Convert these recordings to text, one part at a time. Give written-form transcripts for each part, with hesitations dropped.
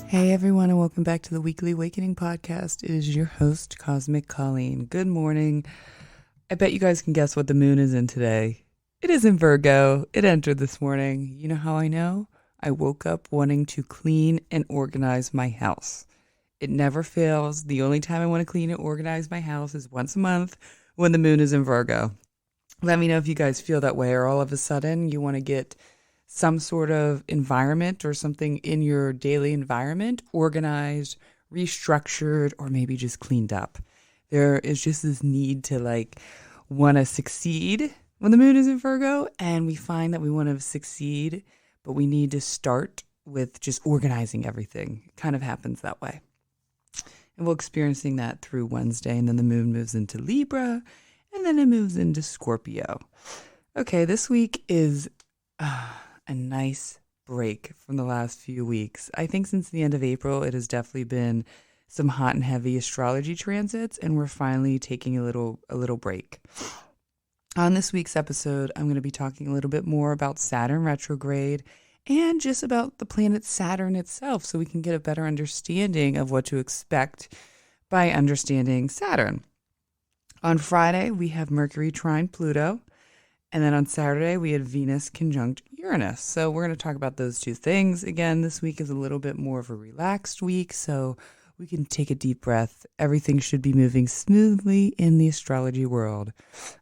Hey everyone, and welcome back to the Weekly Awakening Podcast. It is your host, Cosmic Colleen. Good morning. I bet you guys can guess what the moon is in today. It is in Virgo. It entered this morning. You know how I know? I woke up wanting to clean and organize my house. It never fails. The only time I want to clean and organize my house is once a month when the moon is in Virgo. Let me know if you guys feel that way, or all of a sudden you want to get some sort of environment or something in your daily environment organized, restructured, or maybe just cleaned up. There is just this need to want to succeed when the moon is in Virgo, and we find that we want to succeed, but we need to start with just organizing everything. It kind of happens that way. And we're experiencing that through Wednesday, and then the moon moves into Libra, and then it moves into Scorpio. Okay, this week is a nice break from the last few weeks. I think since the end of April, it has definitely been some hot and heavy astrology transits, and we're finally taking a little break. On this week's episode, I'm going to be talking a little bit more about Saturn retrograde and just about the planet Saturn itself, so we can get a better understanding of what to expect by understanding Saturn. On Friday, we have Mercury trine Pluto. And then on Saturday, we had Venus Conjunct Uranus. So we're going to talk about those two things. Again, this week is a little bit more of a relaxed week, so we can take a deep breath. Everything should be moving smoothly in the astrology world.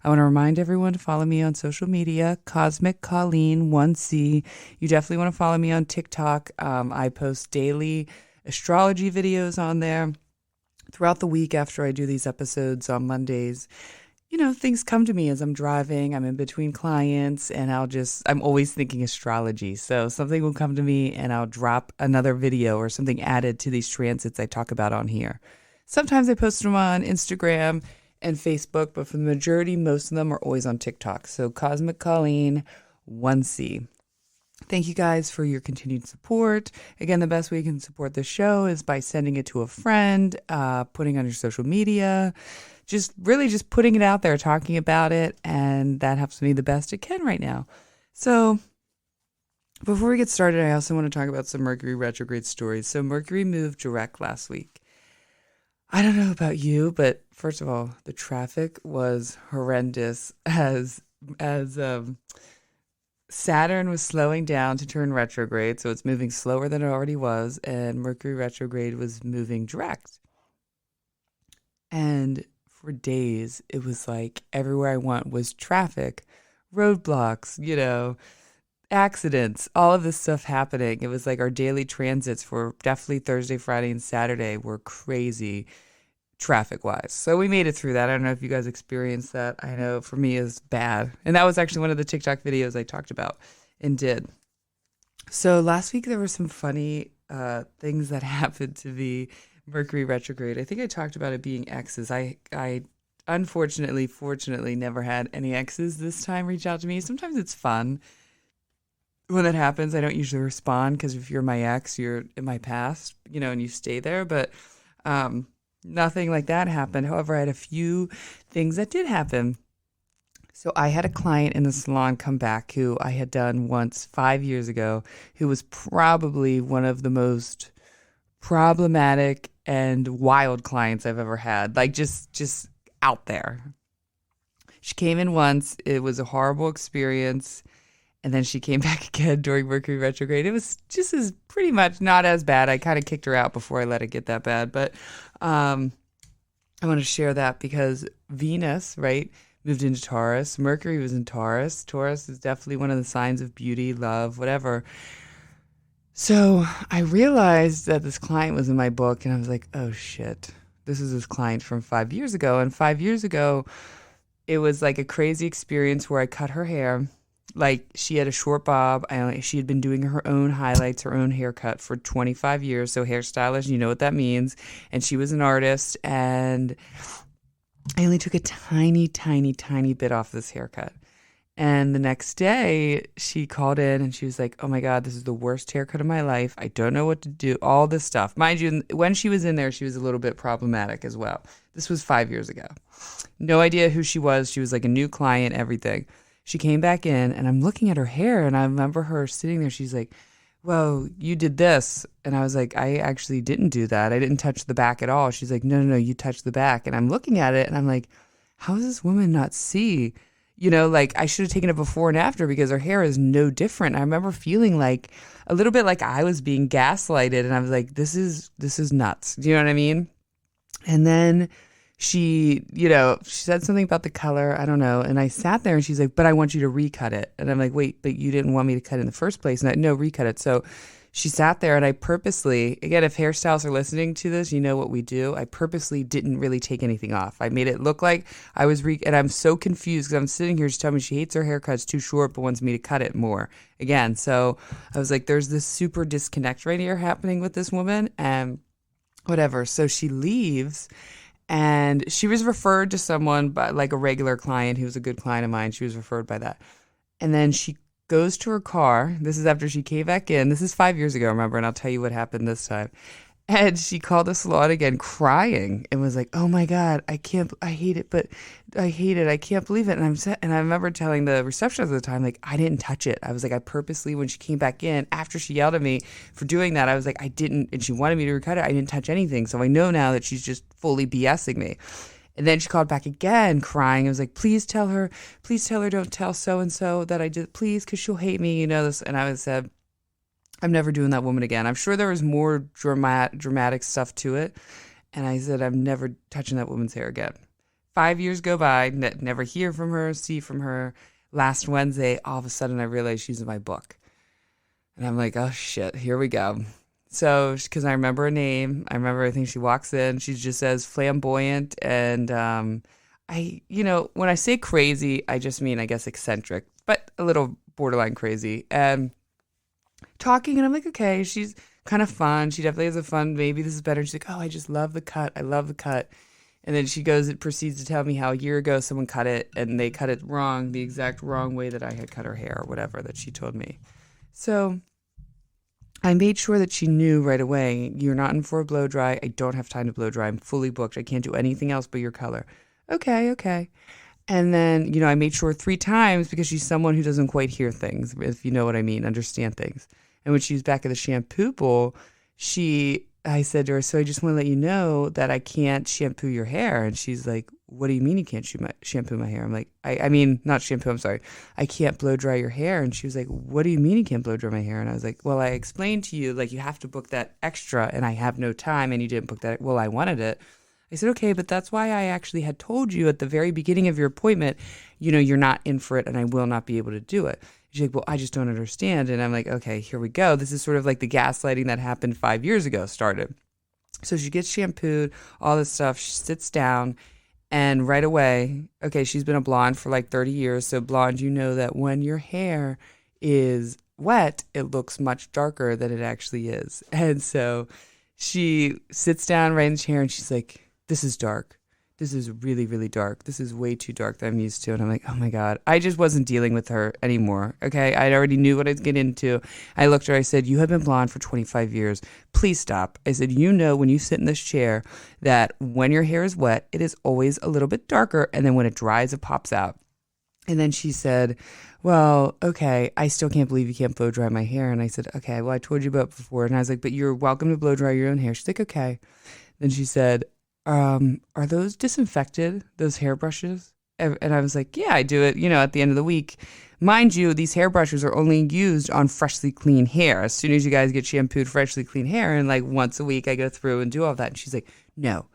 I want to remind everyone to follow me on social media, Cosmic Colleen 1C. You definitely want to follow me on TikTok. I post daily astrology videos on there throughout the week after I do these episodes on Mondays. You know, things come to me as I'm driving, I'm in between clients, and I'm always thinking astrology. So something will come to me and I'll drop another video or something added to these transits I talk about on here. Sometimes I post them on Instagram and Facebook, but for the majority, most of them are always on TikTok. So Cosmic Colleen 1C. Thank you guys for your continued support. Again, the best way you can support the show is by sending it to a friend, putting on your social media, just putting it out there, talking about it, and that helps me the best it can right now. So before we get started, I also want to talk about some Mercury retrograde stories. So Mercury moved direct last week. I don't know about you, but first of all, the traffic was horrendous as Saturn was slowing down to turn retrograde, so it's moving slower than it already was, and Mercury retrograde was moving direct. And for days, it was like everywhere I went was traffic, roadblocks, accidents, all of this stuff happening. It was like our daily transits for definitely Thursday, Friday, and Saturday were crazy traffic-wise. So we made it through that. I don't know if you guys experienced that. I know for me it's bad. And that was actually one of the TikTok videos I talked about and did. So last week there were some funny things that happened to me. Mercury retrograde. I think I talked about it being exes. I fortunately never had any exes this time reach out to me. Sometimes it's fun when that happens. I don't usually respond because if you're my ex, you're in my past, and you stay there. But nothing like that happened. However, I had a few things that did happen. So I had a client in the salon come back who I had done once 5 years ago, who was probably one of the most problematic and wild clients I've ever had. Like just out there. She came in once. It was a horrible experience. And then she came back again during Mercury retrograde. It was just pretty much not as bad. I kind of kicked her out before I let it get that bad. But I want to share that because Venus, right, moved into Taurus. Mercury was in Taurus. Taurus is definitely one of the signs of beauty, love, whatever. So I realized that this client was in my book, and I was like, oh, shit. This is this client from 5 years ago. And 5 years ago, it was like a crazy experience where I cut her hair. Like, she had a short bob. She had been doing her own highlights, her own haircut for 25 years. So hairstylist, you know what that means. And she was an artist. And I only took a tiny, tiny, tiny bit off this haircut. And the next day, she called in and she was like, oh my God, this is the worst haircut of my life. I don't know what to do. All this stuff. Mind you, when she was in there, she was a little bit problematic as well. This was 5 years ago. No idea who she was. She was like a new client, everything. She came back in and I'm looking at her hair and I remember her sitting there. She's like, well, you did this. And I was like, I actually didn't do that. I didn't touch the back at all. She's like, no, no, no, you touched the back. And I'm looking at it and I'm like, how does this woman not see? Like I should have taken a before and after because her hair is no different. I remember feeling like a little bit like I was being gaslighted and I was like, this is nuts. Do you know what I mean? And then she said something about the color. I don't know. And I sat there and she's like, but I want you to recut it. And I'm like, wait, but you didn't want me to cut it in the first place. And no, recut it. So she sat there and I purposely, again, if hairstylists are listening to this, you know what we do. I purposely didn't really take anything off. I made it look like I was, and I'm so confused because I'm sitting here, she's telling me she hates her haircut, it's too short, but wants me to cut it more. Again, so I was like, there's this super disconnect right here happening with this woman and whatever. So she leaves. And she was referred to someone, by like a regular client who was a good client of mine. She was referred by that. And then she goes to her car. This is after she came back in. This is 5 years ago, remember? And I'll tell you what happened this time. And she called the salon again crying and was like, oh my God, I hate it, but I hate it. I can't believe it. And I remember telling the receptionist at the time, like, I didn't touch it. I was like, I purposely, when she came back in, after she yelled at me for doing that, I was like, I didn't, and she wanted me to recut it. I didn't touch anything. So I know now that she's just fully BSing me. And then she called back again crying. I was like, please tell her, don't tell so-and-so that I did, please, because she'll hate me, this. And I said, I'm never doing that woman again. I'm sure there was more dramatic stuff to it. And I said, I'm never touching that woman's hair again. 5 years go by, never hear from her, see from her. Last Wednesday, all of a sudden I realized she's in my book. And I'm like, oh shit, here we go. So, because I remember her name, I remember everything. She walks in, she just says flamboyant. And when I say crazy, I just mean, I guess, eccentric, but a little borderline crazy. And talking, and I'm like, okay, she's kind of fun. She definitely has a fun, maybe this is better. She's like, oh, I just love the cut. I love the cut. And then she proceeds to tell me how a year ago someone cut it and they cut it wrong, the exact wrong way that I had cut her hair or whatever that she told me. So I made sure that she knew right away, you're not in for a blow dry. I don't have time to blow dry. I'm fully booked. I can't do anything else but your color. Okay. And then, I made sure 3 times because she's someone who doesn't quite hear things, if you know what I mean, understand things. And when she was back at the shampoo bowl, I said to her, so I just want to let you know that I can't shampoo your hair. And she's like, what do you mean you can't shampoo my hair? I'm like, I mean, not shampoo, I'm sorry. I can't blow dry your hair. And she was like, what do you mean you can't blow dry my hair? And I was like, well, I explained to you, like, you have to book that extra and I have no time and you didn't book that. Well, I wanted it. I said, okay, but that's why I actually had told you at the very beginning of your appointment, you're not in for it and I will not be able to do it. She's like, well, I just don't understand. And I'm like, okay, here we go. This is sort of like the gaslighting that happened 5 years ago started. So she gets shampooed, all this stuff. She sits down and right away, okay, she's been a blonde for like 30 years. So blonde, you know that when your hair is wet, it looks much darker than it actually is. And so she sits down right in the chair and she's like, this is dark. This is really, really dark. This is way too dark that I'm used to. And I'm like, oh my God, I just wasn't dealing with her anymore. Okay. I already knew what I'd get into. I looked at her, I said, you have been blonde for 25 years. Please stop. I said, when you sit in this chair that when your hair is wet, it is always a little bit darker. And then when it dries, it pops out. And then she said, well, okay, I still can't believe you can't blow dry my hair. And I said, okay, well, I told you about it before. And I was like, but you're welcome to blow dry your own hair. She's like, okay. Then she said, are those disinfected, those hairbrushes? And I was like, yeah, I do it, at the end of the week. Mind you, these hairbrushes are only used on freshly clean hair. As soon as you guys get shampooed, freshly clean hair, and like once a week I go through and do all that. And she's like, no,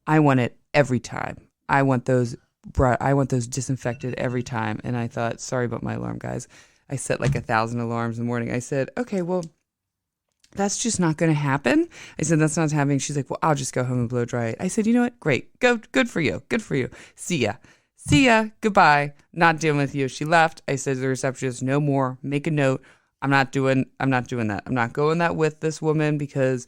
I want it every time. I want those disinfected every time. And I thought, sorry about my alarm, guys. I set like 1,000 alarms in the morning. I said, okay, well, that's just not going to happen. I said, that's not happening. She's like, well, I'll just go home and blow dry it. I said, you know what? Great. Good for you. See ya. Goodbye. Not dealing with you. She left. I said to the receptionist, no more. Make a note. I'm not doing that. I'm not going that with this woman because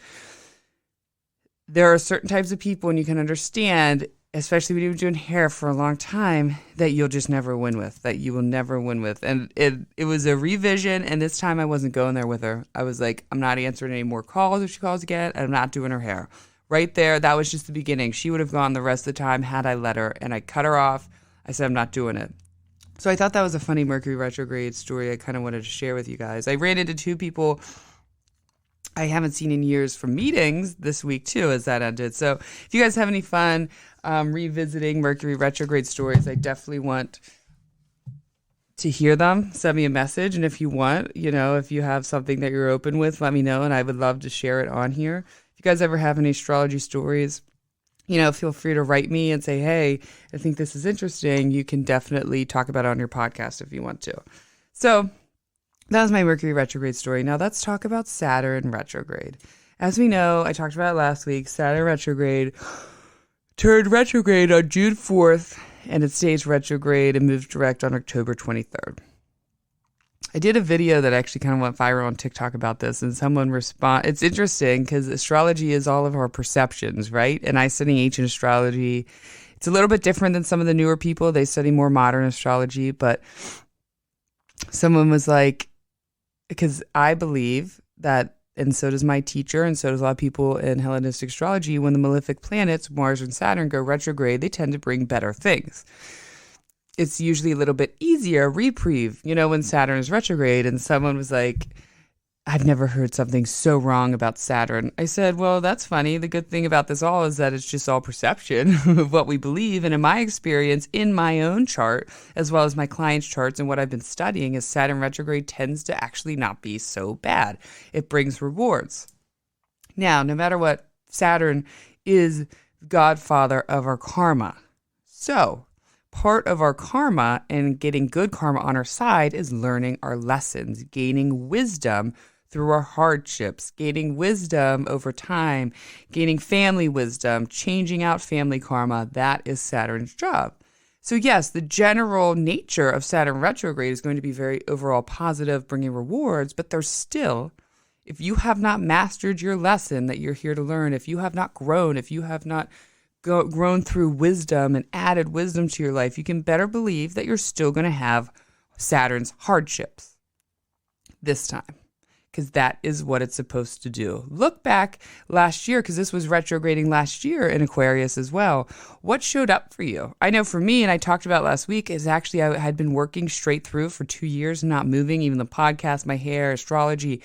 there are certain types of people, and you can understand, especially when you've been doing hair for a long time, that you'll just never win with, that you will never win with. And it was a revision, and this time I wasn't going there with her. I was like, I'm not answering any more calls if she calls again, and I'm not doing her hair. Right there, that was just the beginning. She would have gone the rest of the time had I let her, and I cut her off. I said, I'm not doing it. So I thought that was a funny Mercury retrograde story I kind of wanted to share with you guys. I ran into 2 people I haven't seen in years from meetings this week too, as that ended. So if you guys have any fun revisiting Mercury retrograde stories, I definitely want to hear them. Send me a message. And if you want, if you have something that you're open with, let me know. And I would love to share it on here. If you guys ever have any astrology stories, feel free to write me and say, hey, I think this is interesting. You can definitely talk about it on your podcast if you want to. So that was my Mercury retrograde story. Now let's talk about Saturn retrograde. As we know, I talked about it last week, Saturn retrograde turned retrograde on June 4th, and it stays retrograde and moves direct on October 23rd. I did a video that actually kind of went viral on TikTok about this, and someone it's interesting because astrology is all of our perceptions, right? And I study ancient astrology. It's a little bit different than some of the newer people. They study more modern astrology, but someone was like, because I believe that, and so does my teacher, and so does a lot of people in Hellenistic astrology, when the malefic planets, Mars and Saturn, go retrograde, they tend to bring better things. It's usually a little bit easier, reprieve, when Saturn is retrograde. And someone was like, I've never heard something so wrong about Saturn. I said, well, that's funny. The good thing about this all is that it's just all perception of what we believe. And in my experience, in my own chart, as well as my clients' charts and what I've been studying, is Saturn retrograde tends to actually not be so bad. It brings rewards. Now, no matter what, Saturn is godfather of our karma. So part of our karma and getting good karma on our side is learning our lessons, gaining wisdom through our hardships, gaining wisdom over time, gaining family wisdom, changing out family karma. That is Saturn's job. So yes, the general nature of Saturn retrograde is going to be very overall positive, bringing rewards, but there's still, if you have not mastered your lesson that you're here to learn, if you have not grown, if you have not grown through wisdom and added wisdom to your life, you can better believe that you're still going to have Saturn's hardships this time, because that is what it's supposed to do. Look back last year, because this was retrograding last year in Aquarius as well. What showed up for you? I know for me, and I talked about last week, is actually I had been working straight through for 2 years, not moving, even the podcast, my hair, astrology.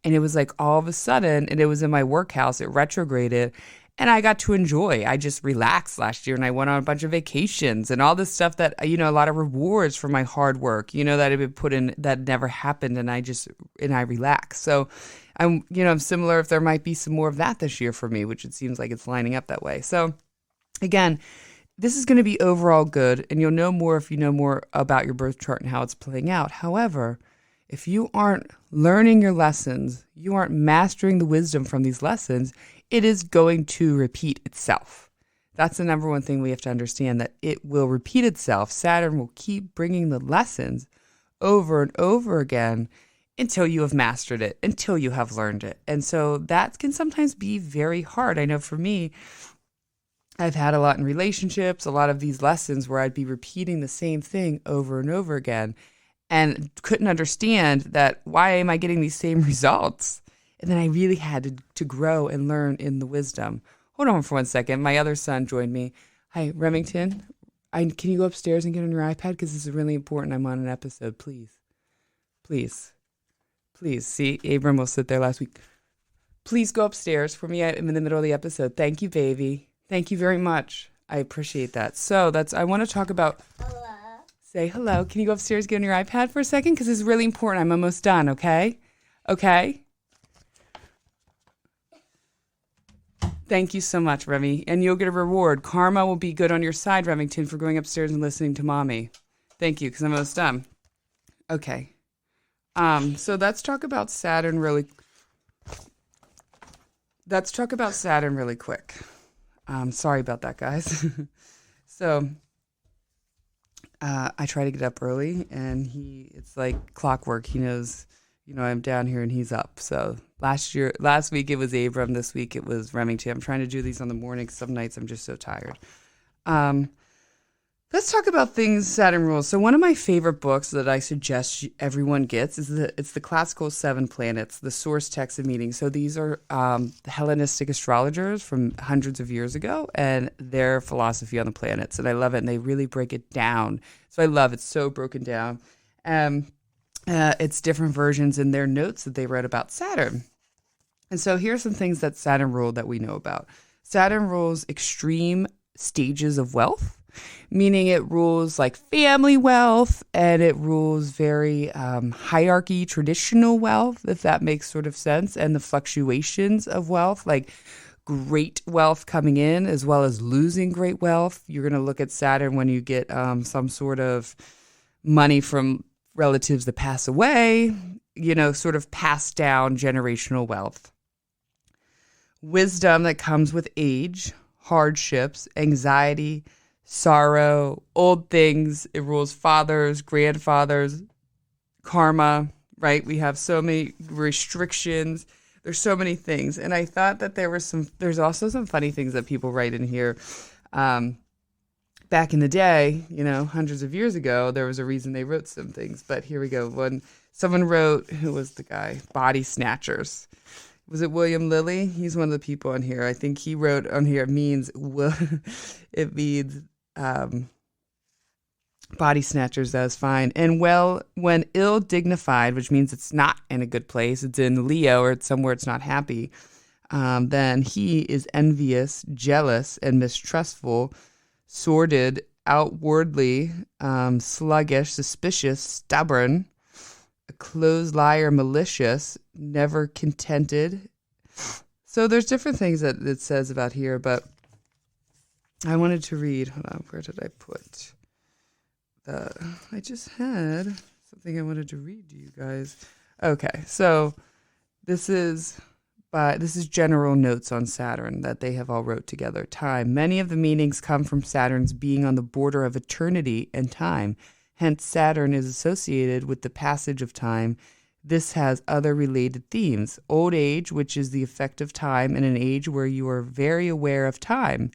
And it was like all of a sudden, and it was in my work house, it retrograded. And I got to enjoy. I just relaxed last year, and I went on a bunch of vacations and all this stuff that, a lot of rewards for my hard work, that had been put in that never happened. And I relaxed. So I'm similar, if there might be some more of that this year for me, which it seems like it's lining up that way. So again, this is going to be overall good, and you'll know more if you know more about your birth chart and how it's playing out. However, if you aren't learning your lessons, you aren't mastering the wisdom from these lessons, it is going to repeat itself. That's the number one thing we have to understand, that it will repeat itself. Saturn will keep bringing the lessons over and over again until you have mastered it, until you have learned it. And so that can sometimes be very hard. I know for me, I've had a lot in relationships, a lot of these lessons where I'd be repeating the same thing over and over again and couldn't understand that, why am I getting these same results? And then I really had to grow and learn in the wisdom. Hold on for 1 second. My other son joined me. Hi, Remington. Can you go upstairs and get on your iPad? Because this is really important. I'm on an episode. Please. Please. Please. See, Abram will sit there last week. Please go upstairs for me. I'm in the middle of the episode. Thank you, baby. Thank you very much. I appreciate that. So I want to talk about... Hello. Say hello. Can you go upstairs, get on your iPad for a second? Because it's really important. I'm almost done, okay? Okay? Thank you so much, Remy. And you'll get a reward. Karma will be good on your side, Remington, for going upstairs and listening to Mommy. Thank you, because I'm almost done. Okay. So let's talk about Saturn really quick. Sorry about that, guys. So I try to get up early, and it's like clockwork. He knows, I'm down here and he's up. So last week it was Abram. This week it was Remington. I'm trying to do these on the morning. Some nights I'm just so tired. Let's talk about things Saturn rules. So one of my favorite books that I suggest everyone gets is the Classical 7 Planets, the source text of meaning. So these are Hellenistic astrologers from hundreds of years ago and their philosophy on the planets. And I love it. And they really break it down. So I love it. It's so broken down. It's different versions in their notes that they wrote about Saturn. And so here's some things that Saturn ruled that we know about. Saturn rules extreme stages of wealth, meaning it rules like family wealth, and it rules very hierarchy, traditional wealth, if that makes sort of sense, and the fluctuations of wealth, like great wealth coming in as well as losing great wealth. You're going to look at Saturn when you get some sort of money from relatives that pass away, sort of passed down generational wealth. Wisdom that comes with age, hardships, anxiety, sorrow, old things. It rules fathers, grandfathers, karma, right? We have so many restrictions. There's so many things. And I thought that there's also some funny things that people write in here. Back in the day, hundreds of years ago, there was a reason they wrote some things. But here we go. When someone wrote, who was the guy? Body snatchers. Was it William Lilly? He's one of the people on here. I think he wrote on here, it means body snatchers. That was fine. And when ill dignified, which means it's not in a good place, it's in Leo or it's somewhere it's not happy, then he is envious, jealous, and mistrustful, sordid, outwardly, sluggish, suspicious, stubborn, a closed liar, malicious, never contented. So there's different things that it says about here, but I wanted to read. Hold on, where did I put I just had something I wanted to read to you guys. Okay, so this is general notes on Saturn that they have all wrote together. Time. Many of the meanings come from Saturn's being on the border of eternity and time. Hence, Saturn is associated with the passage of time. This has other related themes. Old age, which is the effect of time in an age where you are very aware of time.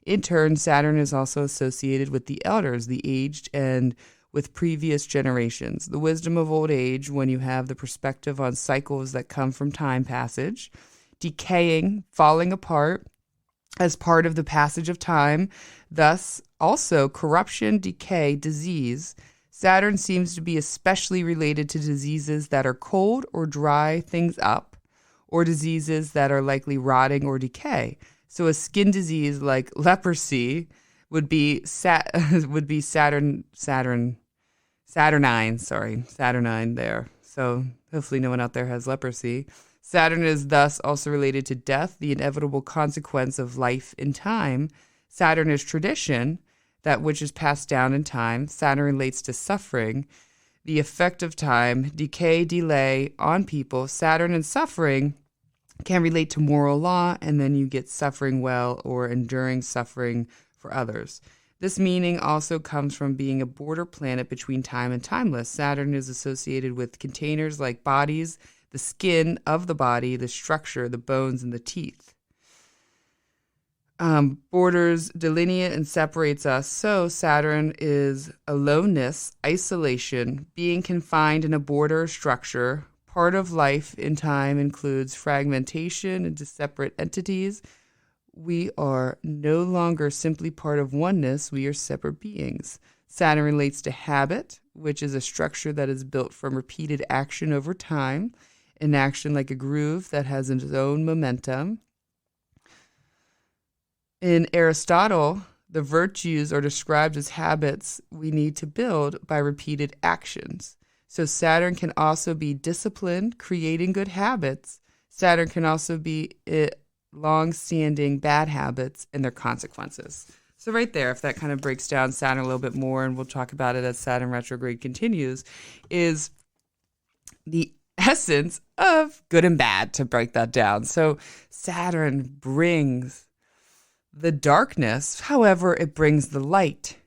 In turn, Saturn is also associated with the elders, the aged, and with previous generations. The wisdom of old age, when you have the perspective on cycles that come from time passage, decaying, falling apart as part of the passage of time, thus also corruption, decay, disease. Saturn seems to be especially related to diseases that are cold or dry things up, or diseases that are likely rotting or decay. So a skin disease like leprosy would be Saturnine there. So hopefully no one out there has leprosy. Saturn is thus also related to death, the inevitable consequence of life in time. Saturn is tradition, that which is passed down in time. Saturn relates to suffering, the effect of time, decay, delay on people. Saturn and suffering can relate to moral law, and then you get suffering well or enduring suffering for others. This meaning also comes from being a border planet between time and timeless. Saturn is associated with containers like bodies, the skin of the body, the structure, the bones, and the teeth. Borders delineate and separates us. So Saturn is aloneness, isolation, being confined in a border structure. Part of life in time includes fragmentation into separate entities. We are no longer simply part of oneness. We are separate beings. Saturn relates to habit, which is a structure that is built from repeated action over time, an action like a groove that has its own momentum. In Aristotle, the virtues are described as habits we need to build by repeated actions. So Saturn can also be discipline, creating good habits. Saturn can also be long-standing bad habits and their consequences. So right there, if that kind of breaks down Saturn a little bit more, and we'll talk about it as Saturn retrograde continues, is the essence of good and bad, to break that down. So Saturn brings the darkness, however, it brings the light.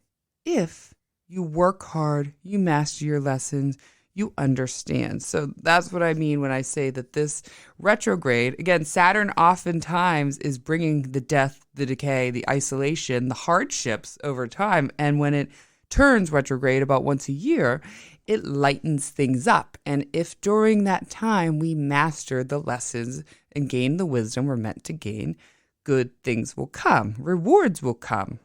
If you work hard, you master your lessons, you understand. So that's what I mean when I say that this retrograde, again, Saturn oftentimes is bringing the death, the decay, the isolation, the hardships over time. And when it turns retrograde about once a year, it lightens things up. And if during that time we master the lessons and gain the wisdom we're meant to gain, good things will come. Rewards will come.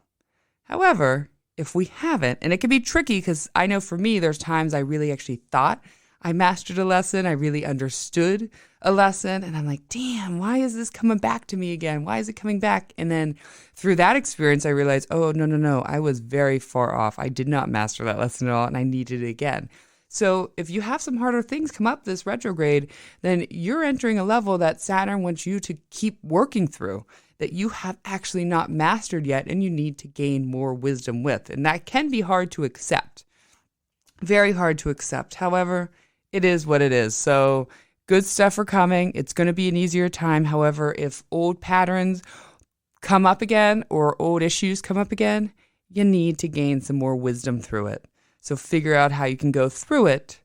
However, if we haven't, and it can be tricky because I know for me, there's times I really actually thought I mastered a lesson. I really understood a lesson. And I'm like, damn, why is this coming back to me again? Why is it coming back? And then through that experience, I realized, oh, no. I was very far off. I did not master that lesson at all, and I needed it again. So if you have some harder things come up this retrograde, then you're entering a level that Saturn wants you to keep working through, that you have actually not mastered yet, and you need to gain more wisdom with. And that can be hard to accept. Very hard to accept. However, it is what it is. So good stuff are coming. It's going to be an easier time. However, if old patterns come up again or old issues come up again, you need to gain some more wisdom through it. So figure out how you can go through it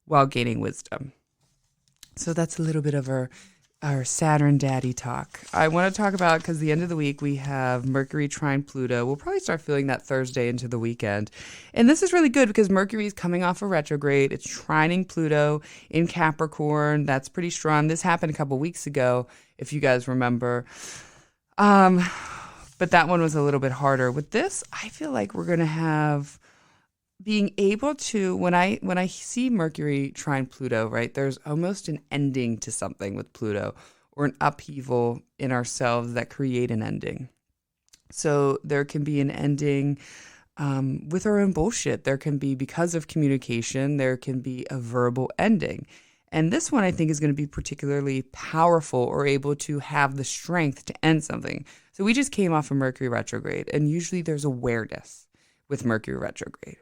while gaining wisdom. So that's a little bit of our Saturn daddy talk. I want to talk about, because the end of the week we have Mercury trine Pluto. We'll probably start feeling that Thursday into the weekend. And this is really good because Mercury is coming off a retrograde. It's trining Pluto in Capricorn. That's pretty strong. This happened a couple weeks ago, if you guys remember. But that one was a little bit harder. With this, I feel like we're going to have being able to, when I see Mercury trine Pluto, right, there's almost an ending to something with Pluto, or an upheaval in ourselves that create an ending. So there can be an ending with our own bullshit. There can be, because of communication, there can be a verbal ending. And this one I think is going to be particularly powerful, or able to have the strength to end something. So we just came off of Mercury retrograde, and usually there's awareness with Mercury retrograde.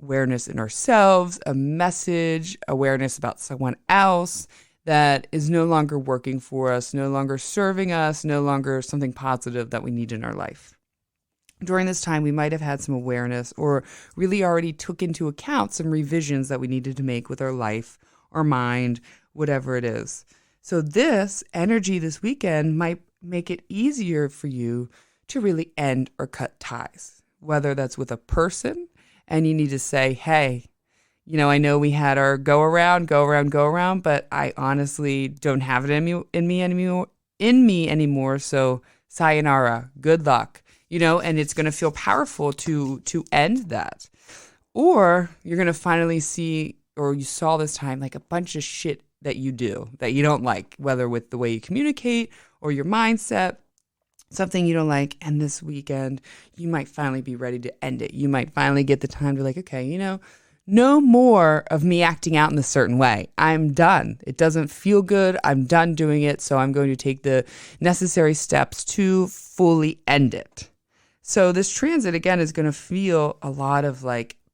Awareness in ourselves, a message, awareness about someone else that is no longer working for us, no longer serving us, no longer something positive that we need in our life. During this time, we might have had some awareness, or really already took into account some revisions that we needed to make with our life, our mind, whatever it is. So this energy this weekend might make it easier for you to really end or cut ties. Whether that's with a person and you need to say, hey, I know we had our go around, but I honestly don't have it in me anymore. So sayonara, good luck, and it's going to feel powerful to end that. Or you're going to finally see, or you saw this time, like a bunch of shit that you do that you don't like, whether with the way you communicate or your mindset. Something you don't like, and this weekend, you might finally be ready to end it. You might finally get the time to okay, no more of me acting out in a certain way. I'm done. It doesn't feel good. I'm done doing it, so I'm going to take the necessary steps to fully end it. So this transit, again, is going to feel a lot of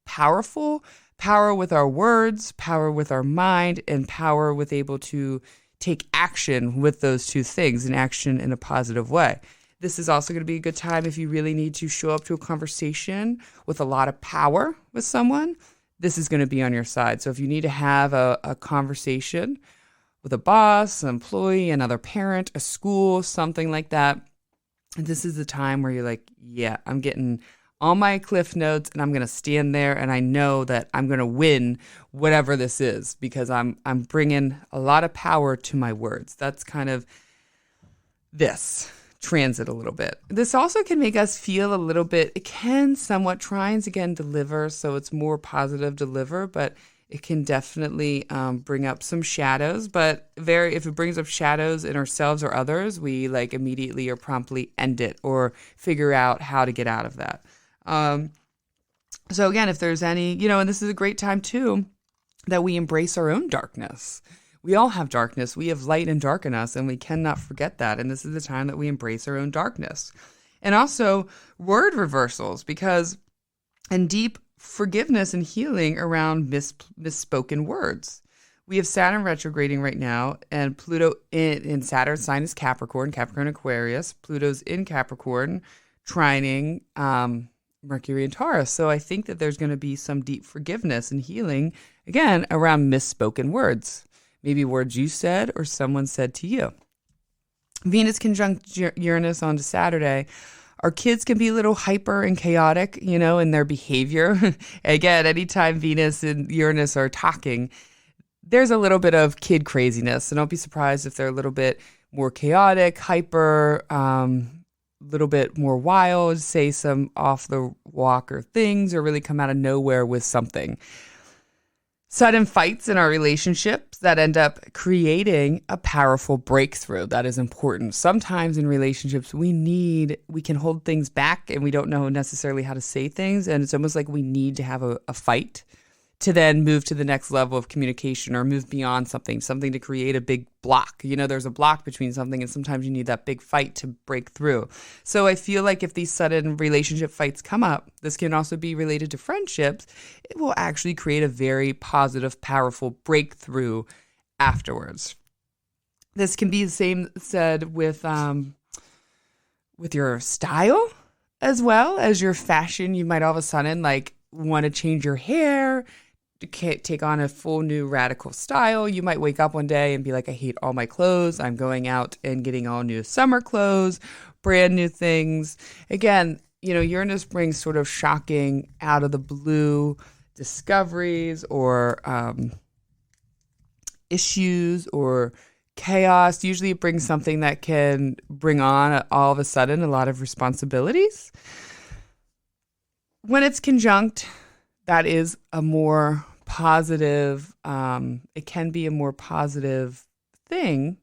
power with our words, power with our mind, and power with able to take action with those two things, and action in a positive way. This is also going to be a good time if you really need to show up to a conversation with a lot of power with someone. This is going to be on your side. So if you need to have a conversation with a boss, an employee, another parent, a school, something like that, this is the time where you're like, yeah, I'm getting all my cliff notes, and I'm going to stand there, and I know that I'm going to win whatever this is, because I'm bringing a lot of power to my words. That's kind of this transit a little bit. This also can make us feel a little bit, it can somewhat, trines again deliver, so it's more positive deliver, but it can definitely bring up some shadows. But if it brings up shadows in ourselves or others, we immediately or promptly end it or figure out how to get out of that. So again, if there's any, and this is a great time too, that we embrace our own darkness. We all have darkness. We have light and dark in us, and we cannot forget that. And this is the time that we embrace our own darkness. And also word reversals, and deep forgiveness and healing around misspoken words. We have Saturn retrograding right now, and Pluto in Saturn's sign is Capricorn Aquarius. Pluto's in Capricorn, trining Mercury and Taurus. So I think that there's going to be some deep forgiveness and healing, again, around misspoken words. Maybe words you said or someone said to you. Venus conjunct Uranus on Saturday. Our kids can be a little hyper and chaotic, in their behavior. Again, anytime Venus and Uranus are talking, there's a little bit of kid craziness. So don't be surprised if they're a little bit more chaotic, hyper, little bit more wild, say some off the walker things, or really come out of nowhere with something. Sudden fights in our relationships that end up creating a powerful breakthrough. That is important. Sometimes in relationships, we can hold things back and we don't know necessarily how to say things. And it's almost like we need to have a fight to then move to the next level of communication or move beyond something to create a big block. There's a block between something and sometimes you need that big fight to break through. So I feel like if these sudden relationship fights come up, this can also be related to friendships. It will actually create a very positive, powerful breakthrough afterwards. This can be the same said with your style as well as your fashion. You might all of a sudden want to change your hair, take on a full new radical style. You might wake up one day and be like, I hate all my clothes. I'm going out and getting all new summer clothes, brand new things. Again, Uranus brings sort of shocking, out of the blue discoveries or issues or chaos. Usually it brings something that can bring on all of a sudden a lot of responsibilities. When it's conjunct, that is a more positive, it can be a more positive thing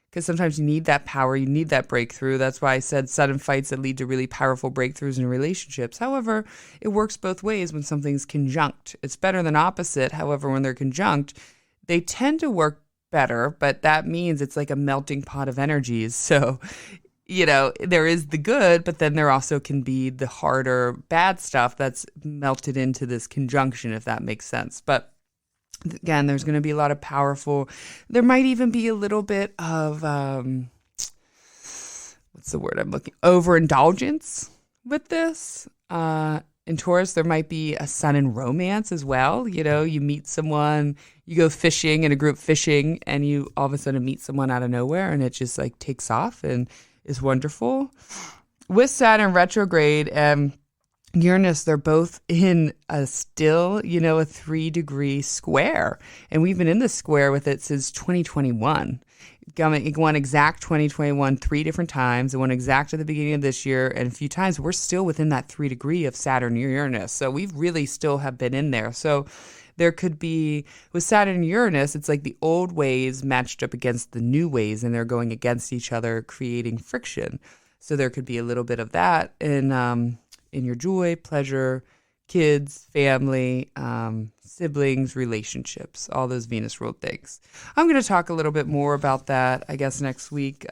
because sometimes you need that power, you need that breakthrough. That's why I said sudden fights that lead to really powerful breakthroughs in relationships. However, it works both ways when something's conjunct. It's better than opposite. However, when they're conjunct, they tend to work better, but that means it's like a melting pot of energies. So there is the good, but then there also can be the harder, bad stuff that's melted into this conjunction, if that makes sense. But again, there's going to be a lot of there might even be a little bit of, what's the word I'm looking, overindulgence with this. In Taurus, there might be a sudden romance as well. You meet someone, you go fishing in a group fishing, and you all of a sudden meet someone out of nowhere, and it just takes off and is wonderful. With Saturn retrograde and Uranus, they're both in a 3-degree square. And we've been in this square with it since 2021. It went exact 2021 3 different times. It went exact at the beginning of this year. And a few times we're still within that 3 degree of Saturn Uranus. So we've really still have been in there. So there could be, with Saturn and Uranus, it's like the old ways matched up against the new ways, and they're going against each other, creating friction. So there could be a little bit of that in your joy, pleasure, kids, family, siblings, relationships, all those Venus ruled things. I'm going to talk a little bit more about that, I guess, next week.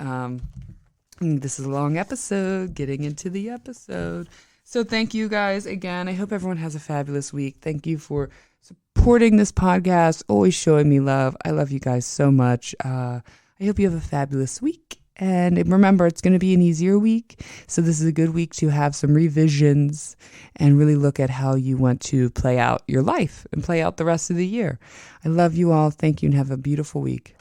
This is a long episode, getting into the episode. So thank you guys again. I hope everyone has a fabulous week. Thank you for supporting this podcast, always showing me love. I love you guys so much. I hope you have a fabulous week. And remember, it's going to be an easier week. So this is a good week to have some revisions and really look at how you want to play out your life and play out the rest of the year. I love you all. Thank you and have a beautiful week.